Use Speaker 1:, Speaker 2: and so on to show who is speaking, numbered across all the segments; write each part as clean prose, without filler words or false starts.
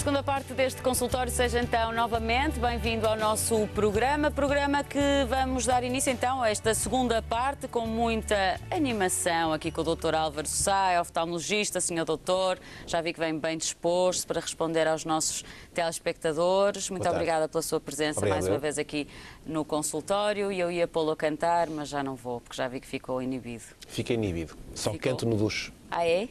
Speaker 1: segunda parte deste consultório, seja então novamente bem-vindo ao nosso programa que vamos dar início então a esta segunda parte com muita animação aqui com o Dr. Álvaro Sá, oftalmologista, senhor doutor, já vi que vem bem disposto para responder aos nossos telespectadores. Muito obrigada pela sua presença mais uma vez aqui no consultório, e eu ia pô-lo a cantar, mas já não vou, porque já vi que ficou inibido.
Speaker 2: Fica inibido, só canto no duche.
Speaker 1: Ah, é?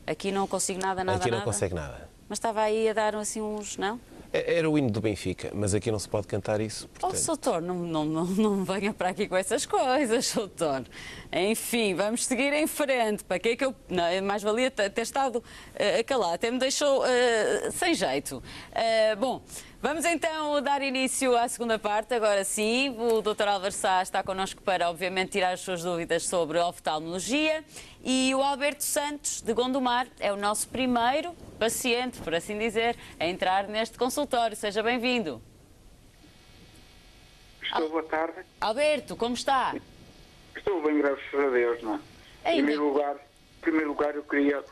Speaker 1: Aqui não consigo nada.
Speaker 2: Aqui não consegue nada.
Speaker 1: Mas estava aí a dar assim uns, não?
Speaker 2: Era o hino do Benfica, mas aqui não se pode cantar isso.
Speaker 1: Portanto... Oh, doutor, não venha para aqui com essas coisas, doutor. Enfim, vamos seguir em frente. Para que é que eu... Não, mais valia ter estado a calar, até me deixou sem jeito. Bom, vamos então dar início à segunda parte. Agora sim, o Dr. Álvaro Sá está connosco para, obviamente, tirar as suas dúvidas sobre oftalmologia. E o Alberto Santos, de Gondomar, é o nosso primeiro paciente, por assim dizer, a entrar neste consultório. Seja bem-vindo.
Speaker 3: Boa tarde.
Speaker 1: Alberto, como está?
Speaker 3: Estou bem, graças a Deus, não é? Em primeiro lugar, eu queria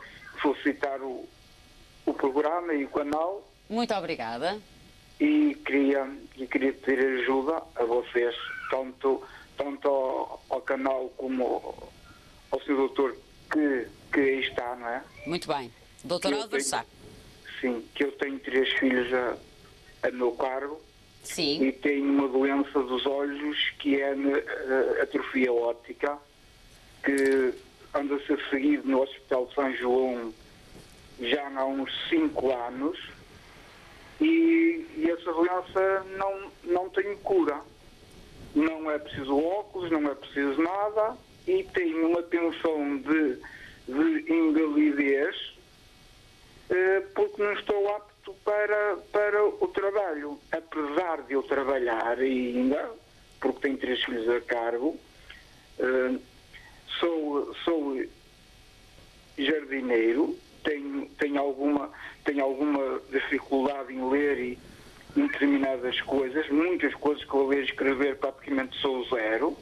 Speaker 3: felicitar o programa e o canal.
Speaker 1: Muito obrigada.
Speaker 3: E queria pedir ajuda a vocês, tanto ao canal como ao Sr. Doutor que aí está, não é?
Speaker 1: Muito bem. Doutor Álvaro Sá.
Speaker 3: Sim, que eu tenho 3 filhos a meu cargo.
Speaker 1: Sim.
Speaker 3: E tenho uma doença dos olhos que é a atrofia óptica, que anda a ser seguido no Hospital de São João já há uns 5 anos. E essa doença não tem cura. Não é preciso óculos, não é preciso nada, e tenho uma tensão de invalidez porque não estou apto para o trabalho. Apesar de eu trabalhar ainda, porque tenho 3 filhos a cargo, sou jardineiro, tenho alguma dificuldade em ler e em determinadas coisas, muitas coisas que eu ler e escrever praticamente sou zero,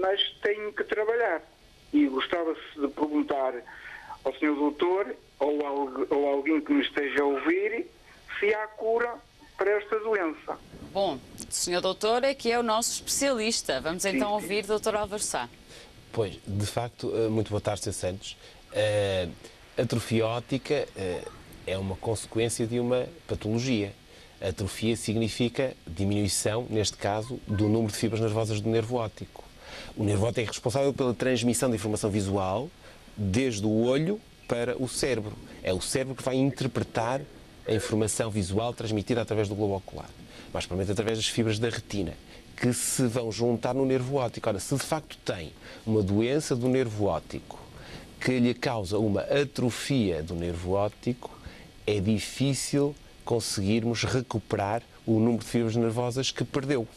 Speaker 3: mas tenho que trabalhar. E gostava-se de perguntar ao Sr. Doutor ou alguém que me esteja a ouvir se há cura para esta doença.
Speaker 1: Bom, o Sr. Doutor é que é o nosso especialista. Vamos então ouvir o Dr. Álvaro Sá.
Speaker 2: Pois, de facto, muito boa tarde, Sr. Santos. A atrofia óptica é uma consequência de uma patologia. A atrofia significa diminuição, neste caso, do número de fibras nervosas do nervo óptico. O nervo óptico é responsável pela transmissão de informação visual desde o olho para o cérebro. É o cérebro que vai interpretar a informação visual transmitida através do globo ocular, mais propriamente através das fibras da retina, que se vão juntar no nervo óptico. Ora, se de facto tem uma doença do nervo óptico que lhe causa uma atrofia do nervo óptico, é difícil conseguirmos recuperar o número de fibras nervosas que perdeu.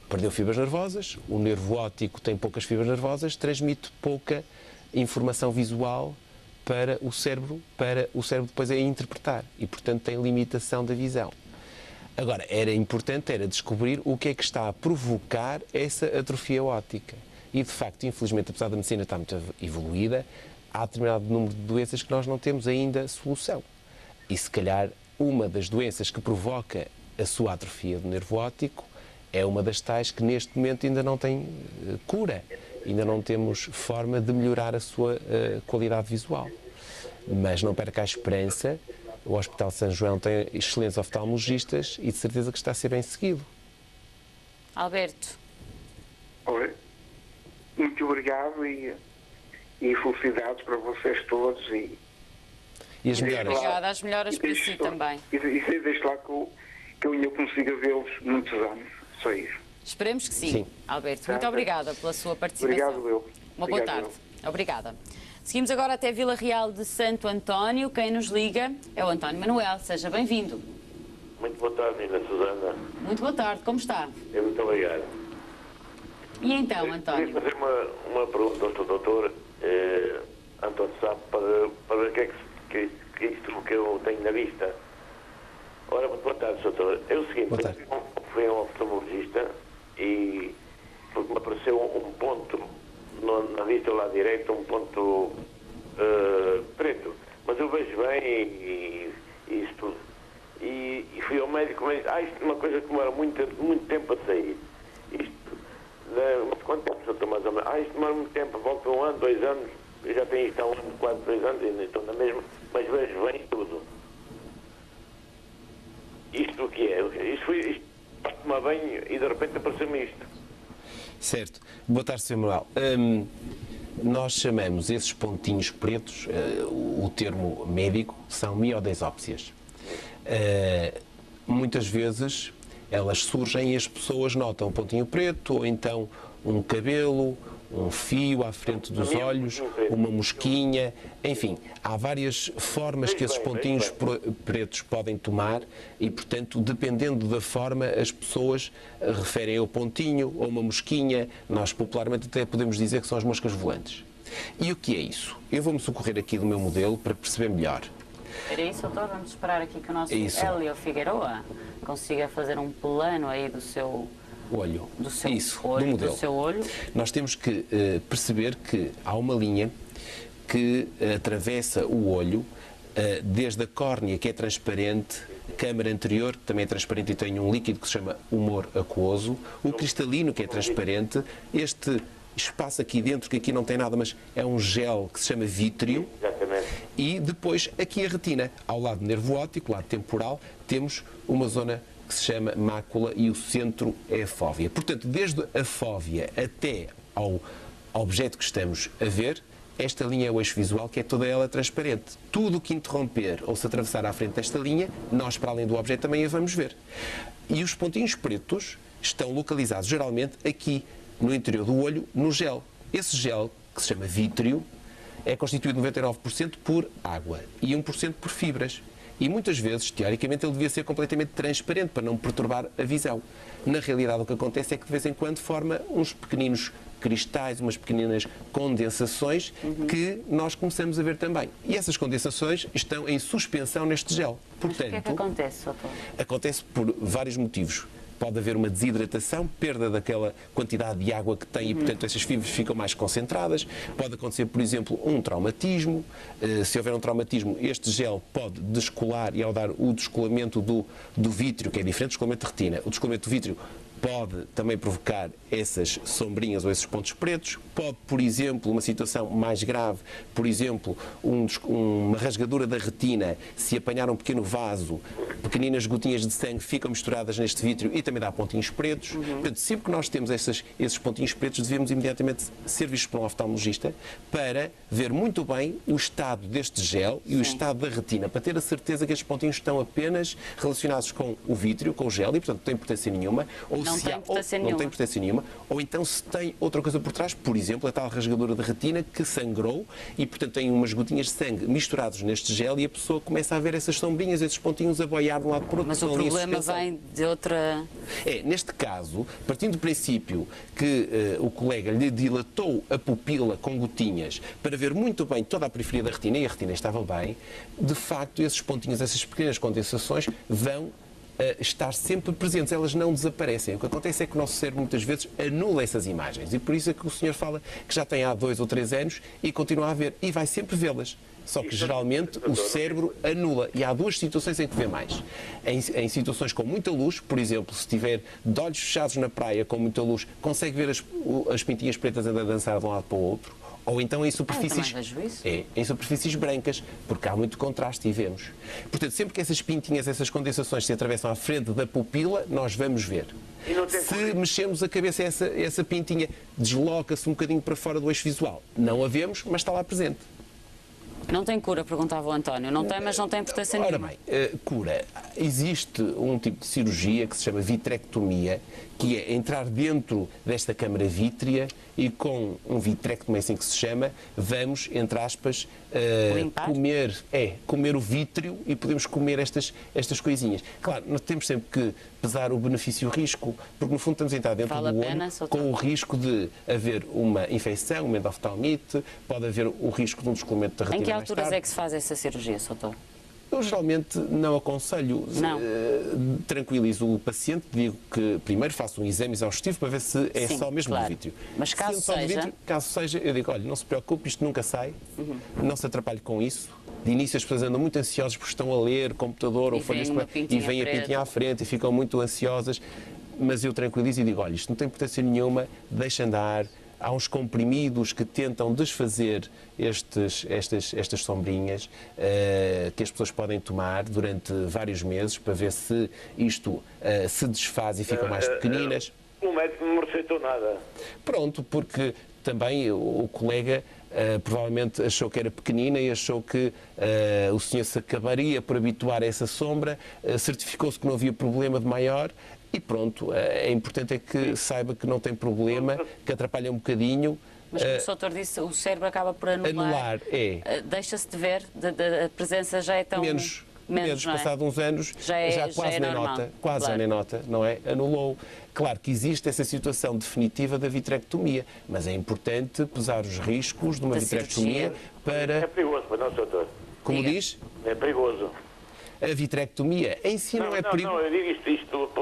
Speaker 2: Perdeu fibras nervosas, o nervo óptico tem poucas fibras nervosas, transmite pouca informação visual para o cérebro depois a interpretar e, portanto, tem limitação da visão. Agora, era importante descobrir o que é que está a provocar essa atrofia óptica. E, de facto, infelizmente, apesar da medicina estar muito evoluída, há determinado número de doenças que nós não temos ainda solução. E, se calhar, uma das doenças que provoca a sua atrofia do nervo óptico é uma das tais que, neste momento, ainda não tem cura. Ainda não temos forma de melhorar a sua qualidade visual. Mas não perca a esperança. O Hospital de São João tem excelentes oftalmologistas e de certeza que está a ser bem seguido.
Speaker 1: Alberto.
Speaker 3: Oi. Muito obrigado e felicidades para vocês todos. E
Speaker 2: as melhoras.
Speaker 1: Obrigada, as melhoras para si também.
Speaker 3: E deixe lá que eu ainda consiga vê-los muitos anos. Só isso.
Speaker 1: Esperemos que sim. Alberto. Muito obrigada pela sua participação.
Speaker 3: Obrigado, eu.
Speaker 1: Uma boa tarde. Obrigada. Seguimos agora até Vila Real de Santo António. Quem nos liga é o António Manuel. Seja bem-vindo.
Speaker 4: Muito boa tarde, Nina Susana.
Speaker 1: Muito boa tarde. Como está?
Speaker 4: Muito obrigado.
Speaker 1: E então, António?
Speaker 4: Queria fazer uma pergunta ao Sr. Doutor António Sá para ver o que é isto que eu tenho na vista. Ora, muito boa tarde, Sr. Doutor. É o seguinte, fui a um oftalmologista e me apareceu um ponto na vista lá direita, um ponto preto. Mas eu vejo bem isso tudo. E fui ao médico e disse, isto é uma coisa que demora muito tempo a sair. Mas quanto tempo, doutor, mais ou menos? Isto demora muito tempo, volta 1 ano, 2 anos, eu já tenho isto há 1 ano, quase 2 anos, ainda estou na mesma, mas vejo, vem tudo. Isto o que é? Isto tomar banho e de repente apareceu-me isto.
Speaker 2: Certo. Boa tarde, Sr. Manuel. Nós chamamos esses pontinhos pretos, o termo médico, são miodesópsias. Muitas vezes elas surgem e as pessoas notam um pontinho preto, ou então um cabelo, um fio à frente dos olhos, uma mosquinha, enfim, há várias formas que esses pontinhos pretos podem tomar e, portanto, dependendo da forma, as pessoas referem ao pontinho ou uma mosquinha. Nós popularmente até podemos dizer que são as moscas volantes. E o que é isso? Eu vou-me socorrer aqui do meu modelo para perceber melhor.
Speaker 1: Era isso, doutor? Vamos esperar aqui que o nosso
Speaker 2: Isso.
Speaker 1: Hélio Figueroa consiga fazer um plano aí do seu
Speaker 2: olho.
Speaker 1: Do seu
Speaker 2: Isso,
Speaker 1: olho,
Speaker 2: do modelo.
Speaker 1: do seu olho.
Speaker 2: Nós temos que perceber que há uma linha que atravessa o olho, desde a córnea, que é transparente, a câmara anterior, que também é transparente e tem um líquido que se chama humor aquoso, o cristalino, que é transparente, este espaço aqui dentro, que aqui não tem nada, mas é um gel que se chama vítreo,
Speaker 4: Exatamente.
Speaker 2: e depois aqui a retina. Ao lado nervo óptico, lado temporal, temos uma zona que se chama mácula e o centro é a fóvea. Portanto, desde a fóvea até ao objeto que estamos a ver, esta linha é o eixo visual, que é toda ela transparente. Tudo o que interromper ou se atravessar à frente desta linha, nós, para além do objeto, também a vamos ver. E os pontinhos pretos estão localizados, geralmente, aqui, no interior do olho, no gel. Esse gel, que se chama vítreo, é constituído 99% por água e 1% por fibras. E muitas vezes, teoricamente, ele devia ser completamente transparente para não perturbar a visão. Na realidade, o que acontece é que de vez em quando forma uns pequeninos cristais, umas pequeninas condensações que nós começamos a ver também. E essas condensações estão em suspensão neste gel.
Speaker 1: Mas o que é que acontece, doutor?
Speaker 2: Acontece por vários motivos. Pode haver uma desidratação, perda daquela quantidade de água que tem e, portanto, essas fibras ficam mais concentradas. Pode acontecer, por exemplo, um traumatismo. Se houver um traumatismo, este gel pode descolar e, ao dar o descolamento do vítreo, que é diferente do descolamento de retina, o descolamento do vítreo pode também provocar essas sombrinhas ou esses pontos pretos. Pode, por exemplo, uma situação mais grave, por exemplo, uma rasgadura da retina, se apanhar um pequeno vaso, pequeninas gotinhas de sangue ficam misturadas neste vítreo e também dá pontinhos pretos. Portanto, sempre que nós temos esses pontinhos pretos, devemos imediatamente ser vistos por um oftalmologista para ver muito bem o estado deste gel e o estado da retina, para ter a certeza que estes pontinhos estão apenas relacionados com o vítreo, com o gel, e, portanto, não tem importância nenhuma. Ou
Speaker 1: Não
Speaker 2: se
Speaker 1: tem
Speaker 2: há,
Speaker 1: importância
Speaker 2: não
Speaker 1: nenhuma.
Speaker 2: tem importância nenhuma, ou então se tem outra coisa por trás, por exemplo, a tal rasgadura da retina que sangrou e, portanto, tem umas gotinhas de sangue misturadas neste gel e a pessoa começa a ver essas sombrinhas, esses pontinhos a boiar de um lado para o outro.
Speaker 1: Mas o
Speaker 2: estão ali em
Speaker 1: problema
Speaker 2: suspensão.
Speaker 1: vem de outra...
Speaker 2: Neste caso, partindo do princípio que o colega lhe dilatou a pupila com gotinhas para ver muito bem toda a periferia da retina e a retina estava bem, de facto, esses pontinhos, essas pequenas condensações vão estar sempre presentes, elas não desaparecem. O que acontece é que o nosso cérebro muitas vezes anula essas imagens e por isso é que o senhor fala que já tem há 2 ou 3 anos e continua a ver e vai sempre vê-las. Só que geralmente o cérebro anula e há 2 situações em que vê mais. Em situações com muita luz, por exemplo, se estiver de olhos fechados na praia com muita luz, consegue ver as pintinhas pretas a dançar de um lado para o outro. Ou então em superfícies,
Speaker 1: também vejo isso.
Speaker 2: em superfícies brancas, porque há muito contraste e vemos. Portanto, sempre que essas pintinhas, essas condensações se atravessam à frente da pupila, nós vamos ver. Se mexemos a cabeça, essa pintinha desloca-se um bocadinho para fora do eixo visual. Não a vemos, mas está lá presente.
Speaker 1: Não tem cura, perguntava o António. Não tem, mas não tem importância
Speaker 2: Ora
Speaker 1: nenhuma.
Speaker 2: bem, cura. Existe um tipo de cirurgia que se chama vitrectomia, que é entrar dentro desta câmara vítrea e com um vitrectomia, assim que se chama, vamos, entre aspas,
Speaker 1: Limpar?
Speaker 2: comer o vítreo e podemos comer estas coisinhas. Claro, nós temos sempre que pesar o benefício e o risco, porque no fundo estamos a entrar dentro
Speaker 1: Vale
Speaker 2: do
Speaker 1: a pena,
Speaker 2: olho
Speaker 1: Soutor?
Speaker 2: com o risco de haver uma infecção, uma endoftalmite, pode haver o risco de um descolamento da retina
Speaker 1: Em que
Speaker 2: mais
Speaker 1: alturas
Speaker 2: tarde.
Speaker 1: é que se faz essa cirurgia, doutor?
Speaker 2: Eu geralmente não aconselho.
Speaker 1: Não.
Speaker 2: Tranquilizo o paciente, digo que primeiro faça um exame exaustivo para ver se é
Speaker 1: Sim,
Speaker 2: só mesmo
Speaker 1: claro.
Speaker 2: do vítreo.
Speaker 1: Mas caso
Speaker 2: Sendo só do
Speaker 1: seja-
Speaker 2: vítreo, caso seja, eu digo, olha, não se preocupe, isto nunca sai, não se atrapalhe com isso. De início as pessoas andam muito ansiosas porque estão a ler computador ou folhas
Speaker 1: uma
Speaker 2: e
Speaker 1: pintinha
Speaker 2: vêm a
Speaker 1: preta.
Speaker 2: pintinha à frente e ficam muito ansiosas. Mas eu tranquilizo e digo, olha, isto não tem importância nenhuma, deixa andar. Há uns comprimidos que tentam desfazer estas sombrinhas que as pessoas podem tomar durante vários meses para ver se isto se desfaz e ficam mais pequeninas.
Speaker 4: O médico não me receitou nada.
Speaker 2: Pronto, porque também o colega provavelmente achou que era pequenina e achou que o senhor se acabaria por habituar a essa sombra, certificou-se que não havia problema de maior. E pronto, é importante é que saiba que não tem problema, que atrapalha um bocadinho.
Speaker 1: Mas como o doutor disse, o cérebro acaba por anular.
Speaker 2: Anular,
Speaker 1: Deixa-se de ver, a presença já é tão...
Speaker 2: Menos,
Speaker 1: não é?
Speaker 2: passado uns anos, já quase nem
Speaker 1: normal,
Speaker 2: nota, quase
Speaker 1: claro.
Speaker 2: já nem nota, não é? Anulou. Claro que existe essa situação definitiva da vitrectomia, mas é importante pesar os riscos de uma
Speaker 1: Da
Speaker 2: vitrectomia
Speaker 1: cirurgia.
Speaker 4: É
Speaker 2: para,
Speaker 4: perigoso, mas não, doutor.
Speaker 2: como
Speaker 1: Diga.
Speaker 2: diz,
Speaker 4: É perigoso.
Speaker 2: a vitrectomia em si não é
Speaker 4: Não,
Speaker 2: perigoso.
Speaker 4: eu digo isto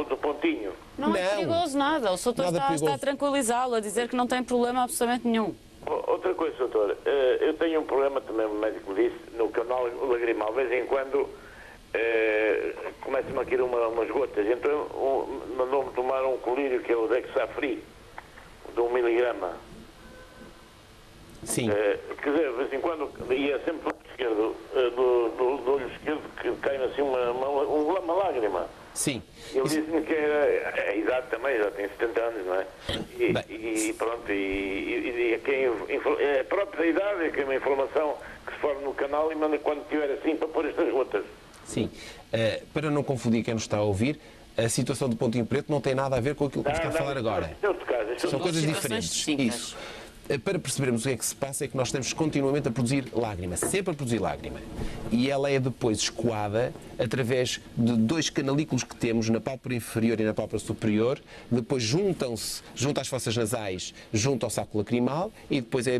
Speaker 4: do pontinho.
Speaker 1: Não é
Speaker 2: Não.
Speaker 1: perigoso nada. O doutor
Speaker 2: Nada
Speaker 1: está
Speaker 2: perigoso.
Speaker 1: a tranquilizá-lo, a dizer que não tem problema absolutamente nenhum.
Speaker 4: Outra coisa, doutor, eu tenho um problema também, o médico me disse, no canal lagrimal, de vez em quando começam a cair umas gotas, então mandou-me tomar um colírio que é o Dexafri, de 1 miligrama.
Speaker 2: Sim.
Speaker 4: Quer dizer, de vez em quando, e é sempre do olho esquerdo, do olho esquerdo que cai assim uma lágrima.
Speaker 2: Sim.
Speaker 4: Ele
Speaker 2: Isso-
Speaker 4: disse-me que era a idade também, já tem 70 anos, não é? E pronto, é a própria idade, que é uma informação que se forma no canal e manda quando tiver assim para pôr estas gotas.
Speaker 2: Sim. Para não confundir quem nos está a ouvir, a situação do pontinho preto não tem nada a ver com aquilo que está a falar agora.
Speaker 4: Isto é outro caso, isto é
Speaker 2: São
Speaker 4: outro
Speaker 2: coisas
Speaker 1: situações
Speaker 2: diferentes.
Speaker 1: distintas.
Speaker 2: Isso. Para percebermos o que é que se passa é que nós estamos continuamente a produzir lágrima, sempre a produzir lágrima. E ela é depois escoada através de 2 canalículos que temos na pálpebra inferior e na pálpebra superior, depois juntam-se junto às fossas nasais, junto ao saco lacrimal e depois é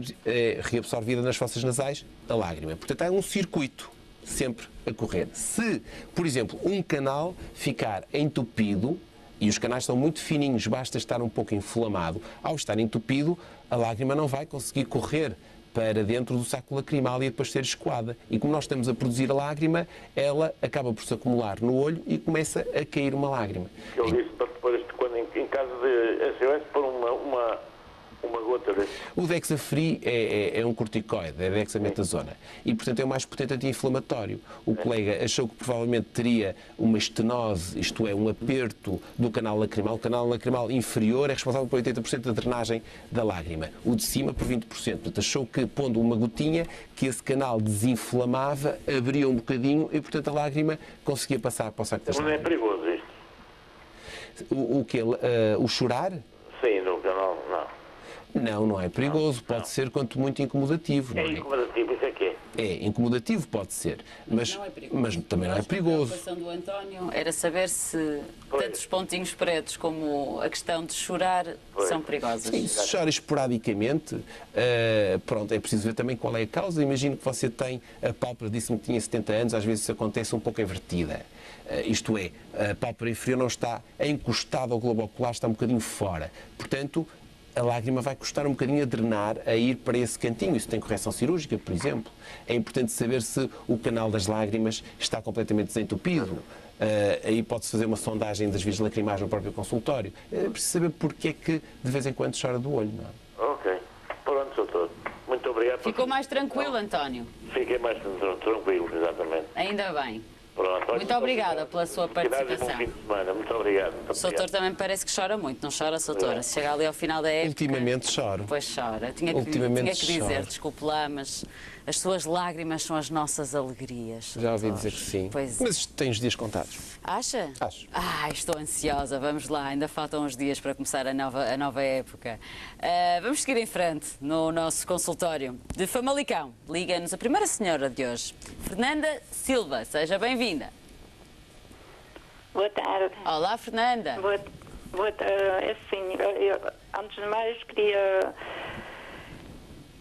Speaker 2: reabsorvida nas fossas nasais a lágrima. Portanto, há um circuito sempre a correr. Se, por exemplo, um canal ficar entupido, e os canais são muito fininhos, basta estar um pouco inflamado. Ao estar entupido, a lágrima não vai conseguir correr para dentro do saco lacrimal e depois ser escoada. E como nós estamos a produzir a lágrima, ela acaba por se acumular no olho e começa a cair uma lágrima.
Speaker 4: Ele disse para depois, quando em caso de SOS, pôr uma gota desse.
Speaker 2: O Dexafri é um corticoide, é dexametasona. E, portanto, é o mais potente anti-inflamatório. O colega achou que provavelmente teria uma estenose, isto é, um aperto do canal lacrimal. O canal lacrimal inferior é responsável por 80% da drenagem da lágrima. O de cima por 20%. Portanto, achou que, pondo uma gotinha, que esse canal desinflamava, abria um bocadinho e, portanto, a lágrima conseguia passar para o saco das
Speaker 4: Mas não é
Speaker 2: lágrimas.
Speaker 4: perigoso isto?
Speaker 2: O quê? O chorar?
Speaker 4: Sim, no canal, não.
Speaker 2: Não, não é perigoso. Pode ser, quanto muito, incomodativo. Não
Speaker 4: É
Speaker 2: é?
Speaker 4: incomodativo, isso é que é.
Speaker 2: É, incomodativo pode ser, mas,
Speaker 1: Não é perigoso.
Speaker 2: mas também não é
Speaker 1: A
Speaker 2: perigoso.
Speaker 1: preocupação do António era saber se tanto os pontinhos pretos como a questão de chorar são perigosas.
Speaker 2: Sim, se chora esporadicamente, pronto, é preciso ver também qual é a causa. Imagino que você tem a pálpebra, disse-me que tinha 70 anos, às vezes isso acontece um pouco invertida. Isto é, a pálpebra inferior não está encostada ao globo ocular, está um bocadinho fora. Portanto, a lágrima vai custar um bocadinho a drenar, a ir para esse cantinho. Isso tem correção cirúrgica, por exemplo. É importante saber se o canal das lágrimas está completamente desentupido. Aí pode-se fazer uma sondagem das vias lacrimais no próprio consultório. É preciso saber porque é que de vez em quando chora do olho. Não é?
Speaker 4: Ok. Pronto, doutor. Muito obrigado.
Speaker 1: Ficou mais tranquilo, António?
Speaker 4: Fiquei mais tranquilo, exatamente.
Speaker 1: Ainda bem.
Speaker 4: Pronto. Olha,
Speaker 1: Muito obrigada pela sua
Speaker 4: Felicidades e bom
Speaker 1: participação.
Speaker 4: fim de semana. Muito obrigado. Muito
Speaker 1: O doutor
Speaker 4: obrigado.
Speaker 1: também parece que chora muito, não chora, doutora? Se chega ali ao final da época...
Speaker 2: Ultimamente choro.
Speaker 1: Pois chora. Tinha
Speaker 2: Ultimamente
Speaker 1: que dizer,
Speaker 2: choro.
Speaker 1: desculpe lá, mas as suas lágrimas são as nossas alegrias.
Speaker 2: Já ouvi
Speaker 1: doutor.
Speaker 2: dizer que sim.
Speaker 1: Pois
Speaker 2: Mas tens dias contados.
Speaker 1: Acha?
Speaker 2: Acho.
Speaker 1: Estou ansiosa. Vamos lá, ainda faltam uns dias para começar a nova época. Vamos seguir em frente no nosso consultório de Famalicão. Liga-nos a primeira senhora de hoje, Fernanda Silva. Seja bem-vinda.
Speaker 5: Boa tarde.
Speaker 1: Olá, Fernanda.
Speaker 5: Boa tarde. É assim, eu, antes de mais queria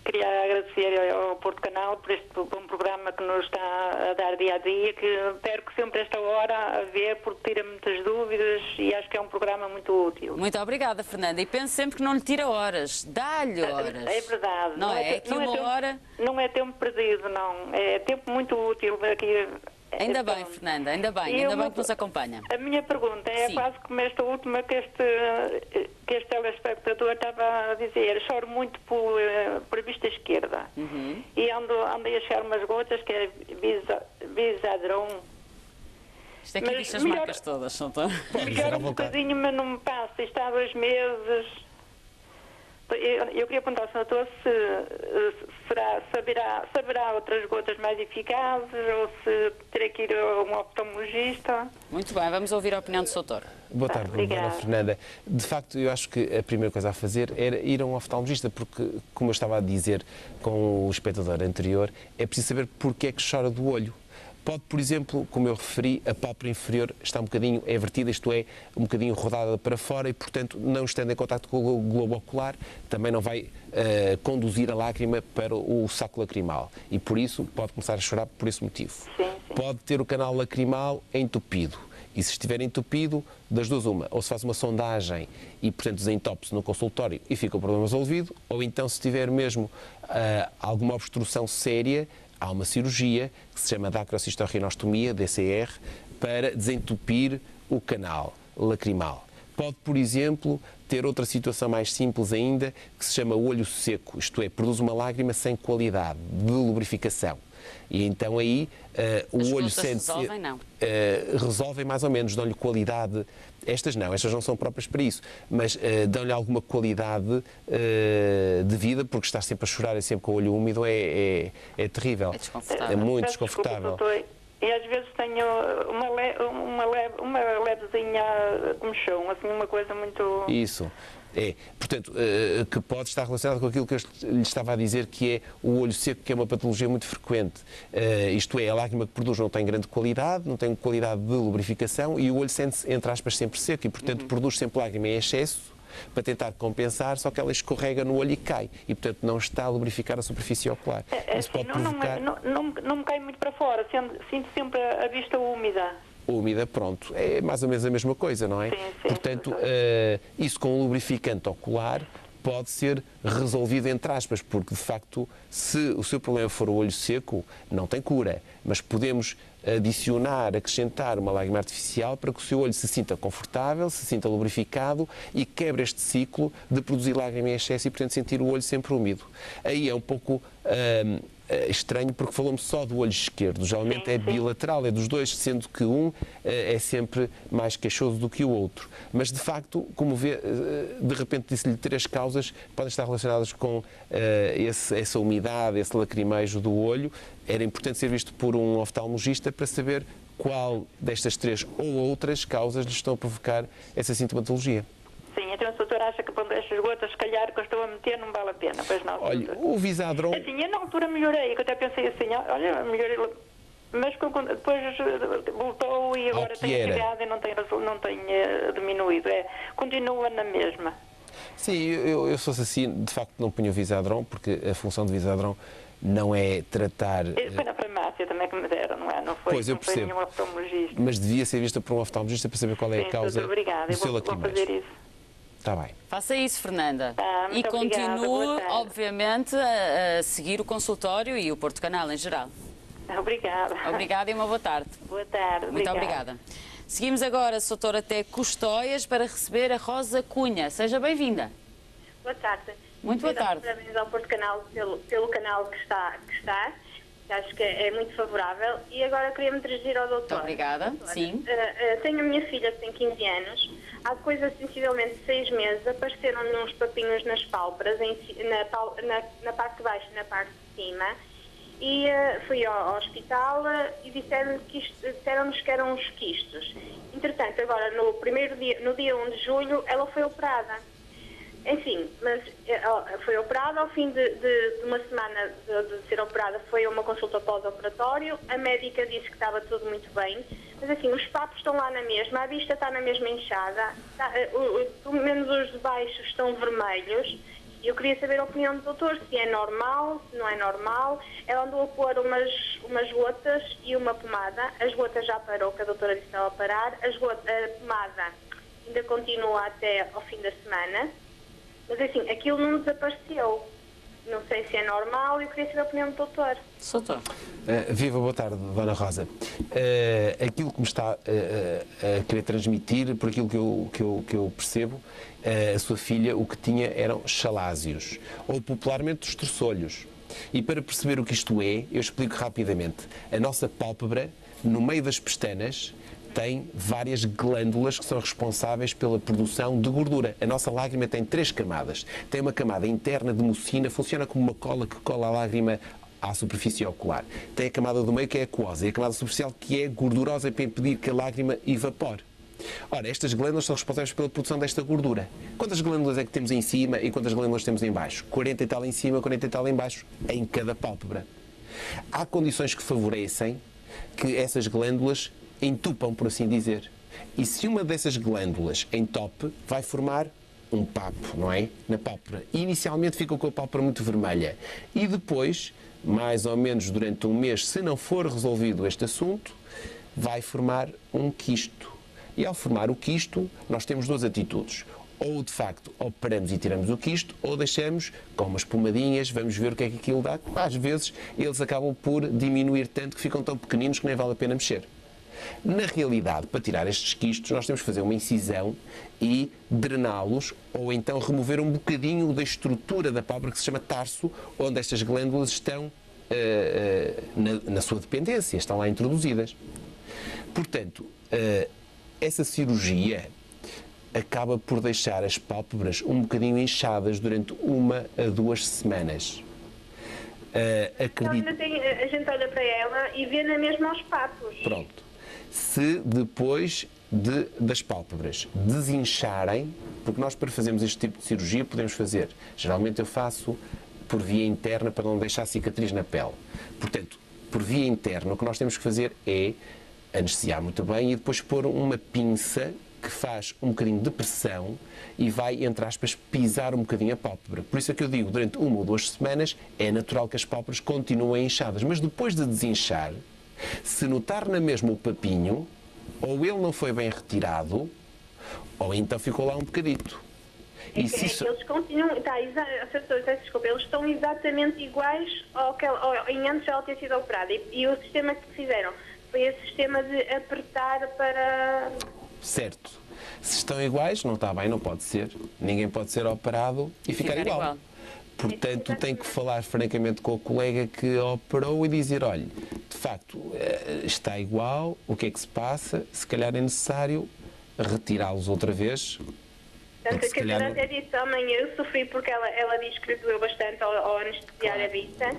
Speaker 5: queria agradecer ao Porto Canal por este bom programa que nos está a dar dia a dia, que perco sempre esta hora a ver porque tira muitas dúvidas e acho que é um programa muito útil.
Speaker 1: Muito obrigada, Fernanda. E penso sempre que não lhe tira horas, dá-lhe horas.
Speaker 5: É verdade.
Speaker 1: Não é que uma hora...
Speaker 5: Não é tempo perdido, não. É tempo muito útil aqui.
Speaker 1: Ainda bem, Fernanda, ainda bem que nos acompanha.
Speaker 5: A minha pergunta é
Speaker 1: Sim.
Speaker 5: quase como esta última que este telespectador estava a dizer. Choro muito por a vista esquerda. E andei a achar umas gotas que é Bisadron.
Speaker 1: Isto aqui diz as marcas todas, não estão?
Speaker 5: Melhor um bocadinho, mas não me passa. Está há 2 meses. Eu queria perguntar ao doutor se saberá outras gotas mais eficazes ou se terei que ir a um oftalmologista.
Speaker 1: Muito bem, vamos ouvir a opinião do doutor.
Speaker 2: Boa tarde, Dona Fernanda. De facto, eu acho que a primeira coisa a fazer era ir a um oftalmologista, porque, como eu estava a dizer com o espectador anterior, é preciso saber porque é que chora do olho. Pode, por exemplo, como eu referi, a pálpebra inferior está um bocadinho evertida, isto é, um bocadinho rodada para fora e, portanto, não estando em contacto com o globo ocular, também não vai conduzir a lágrima para o saco lacrimal. E, por isso, pode começar a chorar por esse motivo.
Speaker 5: Sim.
Speaker 2: Pode ter o canal lacrimal entupido. E se estiver entupido, das duas uma, ou se faz uma sondagem e, portanto, desentope-se no consultório e fica o problema resolvido, ou então, se tiver mesmo alguma obstrução séria, há uma cirurgia que se chama dacrocitorrinostomia, DCR, para desentupir o canal lacrimal. Pode, por exemplo, ter outra situação mais simples ainda, que se chama olho seco, isto é, produz uma lágrima sem qualidade de lubrificação. E então aí o olho sente-se...
Speaker 1: resolvem, não?
Speaker 2: Resolvem mais ou menos, dão-lhe qualidade... Estas não são próprias para isso, mas dão-lhe alguma qualidade de vida, porque estar sempre a chorar e sempre com o olho úmido é terrível.
Speaker 1: É desconfortável.
Speaker 2: É muito desconfortável.
Speaker 5: E às vezes tenho uma levezinha comichão, assim, uma coisa muito...
Speaker 2: Isso. É, portanto, que pode estar relacionado com aquilo que eu lhe estava a dizer, que é o olho seco, que é uma patologia muito frequente. Isto é, a lágrima que produz não tem grande qualidade, não tem qualidade de lubrificação e o olho sente-se, entre aspas, sempre seco e, portanto, produz sempre lágrima em excesso para tentar compensar, só que ela escorrega no olho e cai e, portanto, não está a lubrificar a superfície ocular. Isso pode provocar...
Speaker 5: não me cai muito para fora, sinto sempre a vista úmida.
Speaker 2: Úmida, pronto, é mais ou menos a mesma coisa, não é?
Speaker 5: Sim,
Speaker 2: portanto, isso com um lubrificante ocular pode ser resolvido, entre aspas, porque de facto, se o seu problema for o olho seco, não tem cura, mas podemos acrescentar uma lágrima artificial para que o seu olho se sinta confortável, se sinta lubrificado e quebre este ciclo de produzir lágrima em excesso e, portanto, sentir o olho sempre úmido. Aí é um pouco estranho, porque falamos só do olho esquerdo, geralmente é bilateral, é dos dois, sendo que um é sempre mais queixoso do que o outro. Mas, de facto, como vê, de repente disse-lhe 3 causas, podem estar relacionadas com essa umidade, esse lacrimejo do olho. Era importante ser visto por um oftalmologista para saber qual destas 3 ou outras causas lhe estão a provocar essa sintomatologia.
Speaker 5: Sim, então o doutor acha que pondo estas gotas, se calhar, que eu estou a meter, não vale a pena, pois não?
Speaker 2: Olha, o Visadron...
Speaker 5: Assim, eu na altura melhorei, que eu até pensei assim, olha, melhorei, mas depois voltou e agora tem chegado e não tem diminuído, continua na mesma.
Speaker 2: Sim, eu se fosse assim, de facto não punho o Visadron, porque a função do Visadron não é tratar...
Speaker 5: Foi na farmácia também que me deram, não é? Não foi,
Speaker 2: pois, eu percebo.
Speaker 5: Foi nenhum oftalmologista.
Speaker 2: Mas devia ser vista por um oftalmologista para saber qual é a causa do seu lacrimejo.
Speaker 5: Vou fazer isso.
Speaker 2: Está bem.
Speaker 1: Faça isso, Fernanda.
Speaker 5: Muito
Speaker 1: e continue,
Speaker 5: obrigada,
Speaker 1: obviamente, a seguir o consultório e o Porto Canal em geral.
Speaker 5: Obrigada.
Speaker 1: Obrigada e uma boa tarde.
Speaker 5: Boa tarde.
Speaker 1: Muito obrigada. Seguimos agora, Soutora, até Custóias para receber a Rosa Cunha. Seja bem-vinda.
Speaker 6: Boa tarde.
Speaker 1: Muito boa tarde.
Speaker 6: Parabéns ao Porto Canal pelo canal que está. Acho que é muito favorável. E agora queria me dirigir ao doutor.
Speaker 1: Muito obrigada.
Speaker 6: Doutora,
Speaker 1: Sim.
Speaker 6: Tenho a minha filha que tem 15 anos. Há coisa sensivelmente 6 meses apareceram-lhe uns papinhos nas pálpebras, na parte de baixo e na parte de cima. E fui ao hospital e disseram-nos que eram uns quistos. Entretanto, agora no dia 1 de julho, ela foi operada. Enfim, mas foi operada, ao fim de uma semana de ser operada, foi a uma consulta pós-operatório, a médica disse que estava tudo muito bem, mas assim, os papos estão lá na mesma, a vista está na mesma inchada, pelo menos os de baixo estão vermelhos, Eu queria saber a opinião do doutor, se é normal, se não é normal. Ela andou a pôr umas gotas e uma pomada. As gotas já parou, que a doutora disse para ela parar. A pomada ainda continua até ao fim da semana. Mas assim, aquilo não desapareceu. Não sei se é normal, eu queria saber a opinião do doutor.
Speaker 1: Doutor.
Speaker 2: Viva, boa tarde, Dona Rosa. Aquilo que me está a querer transmitir, por aquilo que eu percebo, a sua filha o que tinha eram chalásios, ou popularmente os terçolhos. E para perceber o que isto é, eu explico rapidamente. A nossa pálpebra, no meio das pestanas, tem várias glândulas que são responsáveis pela produção de gordura. A nossa lágrima tem 3 camadas. Tem uma camada interna de mucina, funciona como uma cola que cola a lágrima à superfície ocular. Tem a camada do meio, que é aquosa, e a camada superficial, que é gordurosa, para impedir que a lágrima evapore. Ora, estas glândulas são responsáveis pela produção desta gordura. Quantas glândulas é que temos em cima e quantas glândulas temos em baixo? 40 e tal em cima, 40 e tal em baixo, em cada pálpebra. Há condições que favorecem que essas glândulas entupam, por assim dizer. E se uma dessas glândulas entope, vai formar um papo, não é? Na pálpebra. E inicialmente fica com a pálpebra muito vermelha. E depois, mais ou menos durante um mês, se não for resolvido este assunto, vai formar um quisto. E ao formar o quisto, nós temos 2 atitudes. Ou, de facto, operamos e tiramos o quisto, ou deixamos com umas pomadinhas, vamos ver o que é que aquilo dá. Às vezes, eles acabam por diminuir tanto que ficam tão pequeninos que nem vale a pena mexer. Na realidade, para tirar estes quistos, nós temos que fazer uma incisão e drená-los, ou então remover um bocadinho da estrutura da pálpebra, que se chama tarso, onde estas glândulas estão na sua dependência, estão lá introduzidas. Portanto, essa cirurgia acaba por deixar as pálpebras um bocadinho inchadas durante 1 a 2 semanas.
Speaker 6: Acredito... A gente olha para ela e vê na mesma aos patos.
Speaker 2: Pronto. Se depois das pálpebras desincharem, porque nós para fazermos este tipo de cirurgia podemos fazer, geralmente eu faço por via interna para não deixar cicatriz na pele. Portanto, por via interna o que nós temos que fazer é anestesiar muito bem e depois pôr uma pinça que faz um bocadinho de pressão e vai, entre aspas, pisar um bocadinho a pálpebra. Por isso é que eu digo, durante 1 ou 2 semanas é natural que as pálpebras continuem inchadas, mas depois de desinchar, se notar na mesma o papinho, ou ele não foi bem retirado, ou então ficou lá um bocadito.
Speaker 6: E se isso... Eles continuam, desculpa, eles estão exatamente iguais ao que em antes ela ter sido operada. E o sistema que fizeram foi esse sistema de apertar para...
Speaker 2: Certo. Se estão iguais, não está bem, não pode ser. Ninguém pode ser operado e ficar igual. Portanto, tem que falar francamente com o colega que operou e dizer, olha, de facto, está igual, o que é que se passa? Se calhar é necessário retirá-los outra vez.
Speaker 6: Portanto, a Catarina até disse, amanhã eu sofri porque ela diz que doeu bastante ao anestesiar a vista.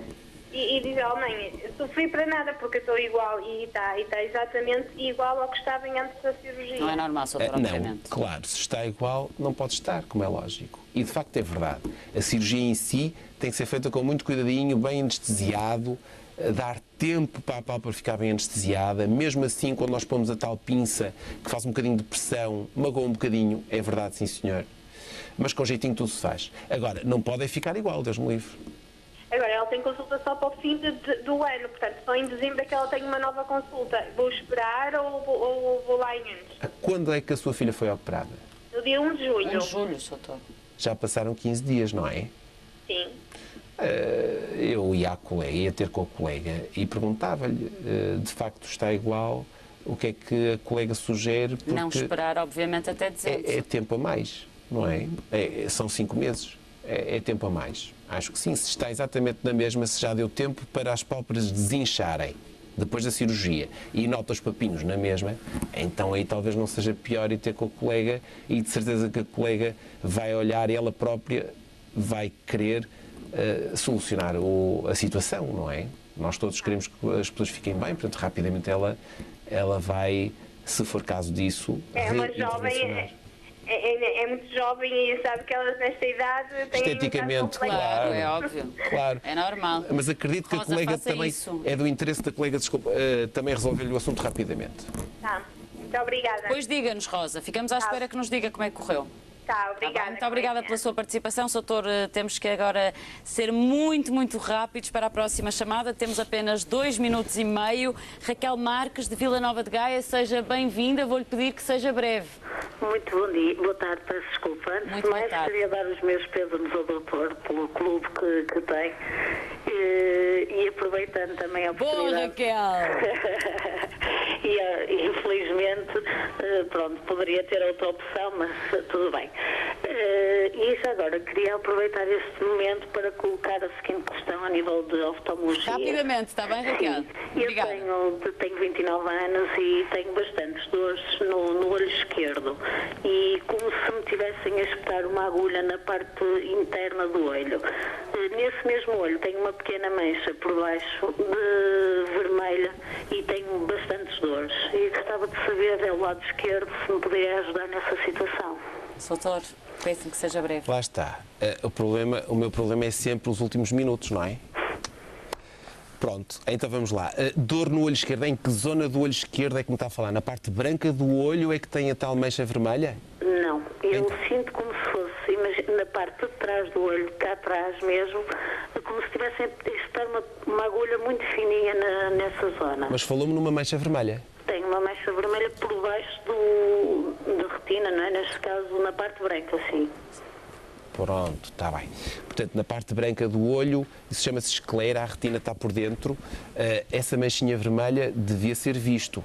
Speaker 6: E diz, mãe, sofri para nada porque eu estou igual e está exatamente igual ao que estava antes da cirurgia.
Speaker 1: Não é normal, Sr. obviamente.
Speaker 2: Não, claro, se está igual, não pode estar, como é lógico. E de facto é verdade. A cirurgia em si tem que ser feita com muito cuidadinho, bem anestesiado, dar tempo para a pálpebra ficar bem anestesiada. Mesmo assim, quando nós pomos a tal pinça que faz um bocadinho de pressão, magoa um bocadinho, é verdade, sim senhor. Mas com jeitinho tudo se faz. Agora, não pode ficar igual, Deus me livre.
Speaker 6: Agora, ela tem consulta só para o fim do ano, portanto, só em dezembro é que ela tem uma nova consulta. Vou esperar ou vou lá em antes?
Speaker 2: Quando é que a sua filha foi operada?
Speaker 6: No dia 1 de julho.
Speaker 1: 1 de julho, doutor.
Speaker 2: Já passaram 15 dias, não é?
Speaker 6: Sim.
Speaker 2: Eu ia ter com a colega e perguntava-lhe, de facto está igual, o que é que a colega sugere? Porque
Speaker 1: não esperar, obviamente, até dezembro.
Speaker 2: É tempo a mais, não é? São 5 meses. É tempo a mais. Acho que sim, se está exatamente na mesma, se já deu tempo para as pálpebras desincharem depois da cirurgia e nota os papinhos na mesma, então aí talvez não seja pior ir ter com a colega e de certeza que a colega vai olhar e ela própria vai querer solucionar a situação, não é? Nós todos queremos que as pessoas fiquem bem, portanto rapidamente ela vai, se for caso disso,
Speaker 6: é uma jovem. É muito jovem e sabe que elas nesta idade têm...
Speaker 2: Esteticamente,
Speaker 1: claro, é óbvio.
Speaker 2: Claro.
Speaker 1: É normal.
Speaker 2: Mas acredito que
Speaker 1: Rosa,
Speaker 2: a colega também
Speaker 1: isso.
Speaker 2: é do interesse da colega, também resolver-lhe o assunto rapidamente.
Speaker 6: Tá. Muito obrigada.
Speaker 1: Pois diga-nos, Rosa. Ficamos à espera que nos diga como é que correu.
Speaker 6: Tá, obrigada.
Speaker 1: Muito obrigada pela sua participação, doutor. Temos que agora ser muito rápidos para a próxima chamada. Temos apenas 2 minutos e meio. Raquel Marques, de Vila Nova de Gaia, seja bem-vinda. Vou-lhe pedir que seja breve.
Speaker 7: Muito bom dia, boa tarde, peço desculpa. Antes de mais, queria dar os meus pêsames ao doutor pelo clube que tem e aproveitando também a oportunidade.
Speaker 1: Boa, Raquel!
Speaker 7: E infelizmente, pronto, poderia ter outra opção, mas tudo bem. E já agora, queria aproveitar este momento para colocar a seguinte questão a nível de oftalmologia.
Speaker 1: Rapidamente, está bem, Raquel?
Speaker 7: Sim. Eu tenho 29 anos e tenho bastantes dores no olho esquerdo. E como se me tivessem a espetar uma agulha na parte interna do olho. Nesse mesmo olho tenho uma pequena mancha por baixo de vermelha e tenho bastantes dores. E gostava de saber, ao lado esquerdo, se me poderia ajudar nessa situação.
Speaker 1: Doutor, peço que seja breve.
Speaker 2: Lá está. O meu problema é sempre os últimos minutos, não é? Pronto, então vamos lá. Dor no olho esquerdo, em que zona do olho esquerdo é que me está a falar? Na parte branca do olho é que tem a tal mancha vermelha?
Speaker 7: Não, eu sinto como se fosse, imagina, na parte de trás do olho, cá atrás mesmo, como se tivessem a espetar uma agulha muito fininha nessa zona.
Speaker 2: Mas falou-me numa mancha vermelha?
Speaker 7: Tenho uma mancha vermelha por baixo da retina, não é? Neste caso, na parte branca, sim.
Speaker 2: Pronto, está bem. Portanto, na parte branca do olho, isso chama-se esclera, a retina está por dentro. Essa manchinha vermelha devia ser visto.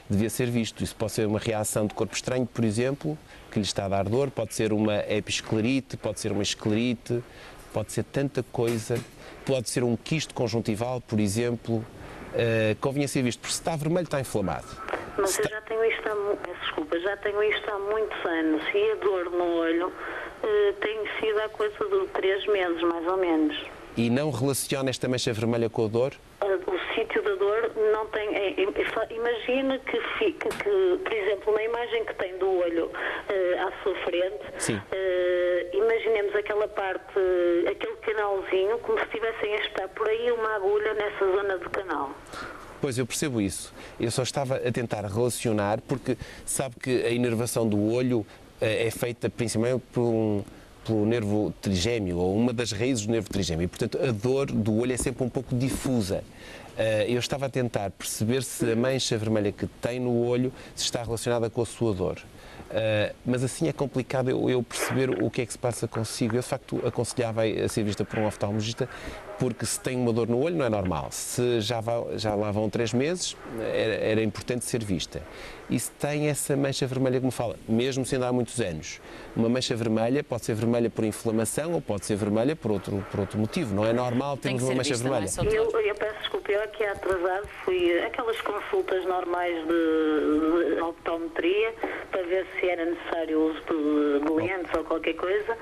Speaker 2: Devia ser visto. Isso pode ser uma reação de corpo estranho, por exemplo, que lhe está a dar dor, pode ser uma episclerite, pode ser uma esclerite, pode ser tanta coisa, pode ser um quisto conjuntival, por exemplo. Convinha ser visto, porque se está vermelho está inflamado.
Speaker 7: Mas eu já tenho isto há muitos anos e a dor no olho tem sido há coisa de 3 meses, mais ou menos.
Speaker 2: E não relaciona esta mancha vermelha com a dor?
Speaker 7: O sítio da dor não tem... imagina que, por exemplo, na imagem que tem do olho à sua frente, imaginemos aquela parte, aquele canalzinho, como se estivessem a espetar por aí uma agulha nessa zona do canal.
Speaker 2: Pois, eu percebo isso. Eu só estava a tentar relacionar, porque sabe que a inervação do olho é feita principalmente pelo nervo trigêmeo, ou uma das raízes do nervo trigêmeo, e, portanto, a dor do olho é sempre um pouco difusa. Eu estava a tentar perceber se a mancha vermelha que tem no olho se está relacionada com a sua dor. Mas assim é complicado eu perceber o que é que se passa consigo. Eu, de facto, aconselhava a ser vista por um oftalmologista, porque se tem uma dor no olho não é normal. Se já lá vão 3 meses, era importante ser vista. E se tem essa mancha vermelha que me fala, mesmo sendo há muitos anos, uma mancha vermelha pode ser vermelha por inflamação ou pode ser vermelha por outro motivo. Não é normal termos uma mancha vermelha.
Speaker 7: Eu peço desculpa, eu aqui atrasado fui aquelas consultas normais de optometria para ver se era necessário o uso de lentes ou qualquer coisa,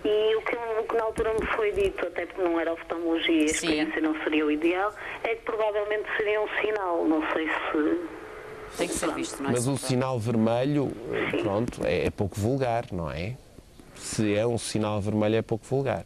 Speaker 7: e o que na altura me foi dito, até porque não era oftalmologia, a experiência não seria o ideal, é que provavelmente seria um sinal, não sei se...
Speaker 1: Tem que ser visto, não é?
Speaker 2: Mas o sinal vermelho, pronto, é pouco vulgar, não é? Se é um sinal vermelho é pouco vulgar.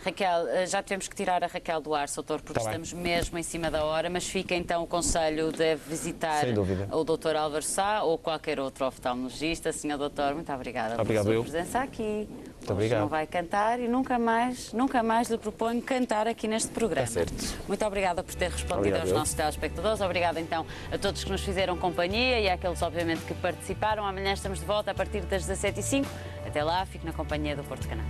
Speaker 1: Raquel, já temos que tirar a Raquel do ar, doutor, porque estamos mesmo em cima da hora, mas fica então o conselho de visitar o Dr. Álvaro Sá ou qualquer outro oftalmologista. Senhor doutor, muito obrigada pela sua presença aqui.
Speaker 2: Muito obrigado.
Speaker 1: Não vai cantar e nunca mais lhe proponho cantar aqui neste programa.
Speaker 2: Está certo.
Speaker 1: Muito obrigada por ter respondido aos nossos telespectadores. Obrigada então a todos que nos fizeram companhia e àqueles, obviamente, que participaram. Amanhã estamos de volta a partir das 17h05. Até lá, fique na companhia do Porto Canal.